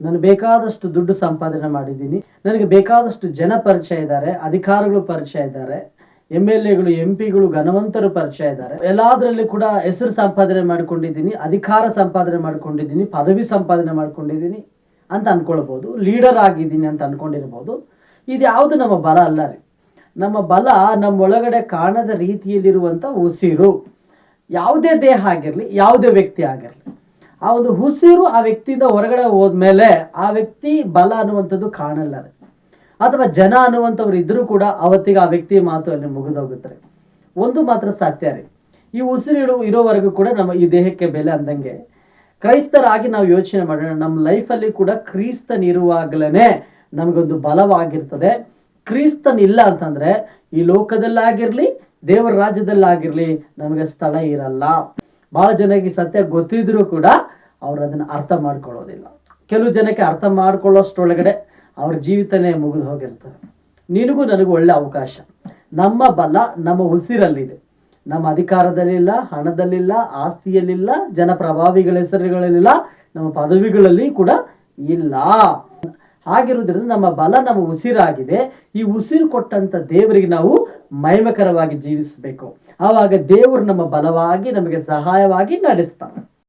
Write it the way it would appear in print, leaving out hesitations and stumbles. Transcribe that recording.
ನಾನು ಬೇಕಾದಷ್ಟು ದುಡ್ಡು ಸಂಪಾದನೆ ಮಾಡಿದ್ದೀನಿ, ನನಗೆ ಬೇಕಾದಷ್ಟು ಜನ ಪರಿಚಯ ಇದ್ದಾರೆ, ಅಧಿಕಾರಿಗಳು ಪರಿಚಯ ಇದ್ದಾರೆ, MLAಗಳು MP ಗಳು ಘನವಂತರು ಪರಿಚಯ ಇದ್ದಾರೆ, ಎಲ್ಲದರಲ್ಲಿ ಕೂಡ ಹೆಸರು ಸಂಪಾದನೆ ಮಾಡ್ಕೊಂಡಿದ್ದೀನಿ, ಅಧಿಕಾರ ಸಂಪಾದನೆ ಮಾಡ್ಕೊಂಡಿದ್ದೀನಿ, ಪದವಿ ಸಂಪಾದನೆ ಮಾಡ್ಕೊಂಡಿದ್ದೀನಿ ಅಂತ ಅನ್ಕೊಳ್ಬೋದು, ಲೀಡರ್ ಆಗಿದ್ದೀನಿ ಅಂತ ಅನ್ಕೊಂಡಿರ್ಬೋದು. ಇದು ಯಾವುದು ನಮ್ಮ ಬಲ ಅಲ್ಲ ರೀ. ನಮ್ಮ ಬಲ ನಮ್ಮ ಒಳಗಡೆ ಕಾಣದ ರೀತಿಯಲ್ಲಿರುವಂಥ ಉಸಿರು. ಯಾವುದೇ ದೇಹ ಆಗಿರಲಿ, ಯಾವುದೇ ವ್ಯಕ್ತಿ ಆಗಿರಲಿ, ಆ ಒಂದು ಉಸಿರು ಆ ವ್ಯಕ್ತಿಯಿಂದ ಹೊರಗಡೆ ಹೋದ್ಮೇಲೆ ಆ ವ್ಯಕ್ತಿ ಬಲ ಅನ್ನುವಂಥದ್ದು ಕಾಣಲ್ಲ ರೀ. ಅಥವಾ ಜನ ಅನ್ನುವಂಥವ್ರು ಇದ್ರೂ ಕೂಡ ಅವತ್ತಿಗೆ ಆ ವ್ಯಕ್ತಿ ಮಾತು ಅಲ್ಲಿ ಮುಗಿದೋಗುತ್ತೆ. ಒಂದು ಮಾತ್ರ ಸತ್ಯ ರೀ, ಈ ಉಸಿರು ಇರೋವರೆಗೂ ಕೂಡ ನಮ್ಮ ಈ ದೇಹಕ್ಕೆ ಬೆಲೆ ಅಂದಂಗೆ ಕ್ರೈಸ್ತರಾಗಿ ನಾವು ಯೋಚನೆ ಮಾಡೋಣ. ನಮ್ಮ ಲೈಫಲ್ಲಿ ಕೂಡ ಕ್ರಿಸ್ತನಿರುವಾಗಲೇ ನಮಗೊಂದು ಬಲವಾಗಿರ್ತದೆ. ಕ್ರಿಸ್ತನಿಲ್ಲ ಅಂತಂದ್ರೆ ಈ ಲೋಕದಲ್ಲಾಗಿರ್ಲಿ, ದೇವರ ರಾಜ್ಯದಲ್ಲಾಗಿರ್ಲಿ ನಮಗೆ ಸ್ಥಳ ಇರಲ್ಲ. ಬಹಳ ಜನಕ್ಕೆ ಸತ್ಯ ಗೊತ್ತಿದ್ರೂ ಕೂಡ ಅವ್ರು ಅದನ್ನ ಅರ್ಥ ಮಾಡ್ಕೊಳ್ಳೋದಿಲ್ಲ. ಕೆಲವು ಜನಕ್ಕೆ ಅರ್ಥ ಮಾಡ್ಕೊಳ್ಳೋಷ್ಟೊಳಗಡೆ ಅವ್ರ ಜೀವಿತನೇ ಮುಗಿದು ಹೋಗಿರ್ತಾರೆ. ನಿನಗೂ ನನಗೂ ಒಳ್ಳೆ ಅವಕಾಶ. ನಮ್ಮ ಬಲ ನಮ್ಮ ಉಸಿರಲ್ಲಿದೆ. ನಮ್ಮ ಅಧಿಕಾರದಲ್ಲಿಲ್ಲ, ಹಣದಲ್ಲಿಲ್ಲ, ಆಸ್ತಿಯಲ್ಲಿಲ್ಲ, ಜನಪ್ರಭಾವಿಗಳ ಹೆಸರುಗಳಲ್ಲಿಲ್ಲ, ನಮ್ಮ ಪದವಿಗಳಲ್ಲಿ ಕೂಡ ಇಲ್ಲ. ಹಾಗಿರುವುದರಿಂದ ನಮ್ಮ ಬಲ ನಮ್ಮ ಉಸಿರಾಗಿದೆ. ಈ ಉಸಿರು ಕೊಟ್ಟಂತ ದೇವರಿಗೆ ನಾವು ಮಹಿಮಕರವಾಗಿ ಜೀವಿಸಬೇಕು. ಆವಾಗ ದೇವರು ನಮ್ಮ ಬಲವಾಗಿ ನಮಗೆ ಸಹಾಯವಾಗಿ ನಡೆಸ್ತಾನೆ.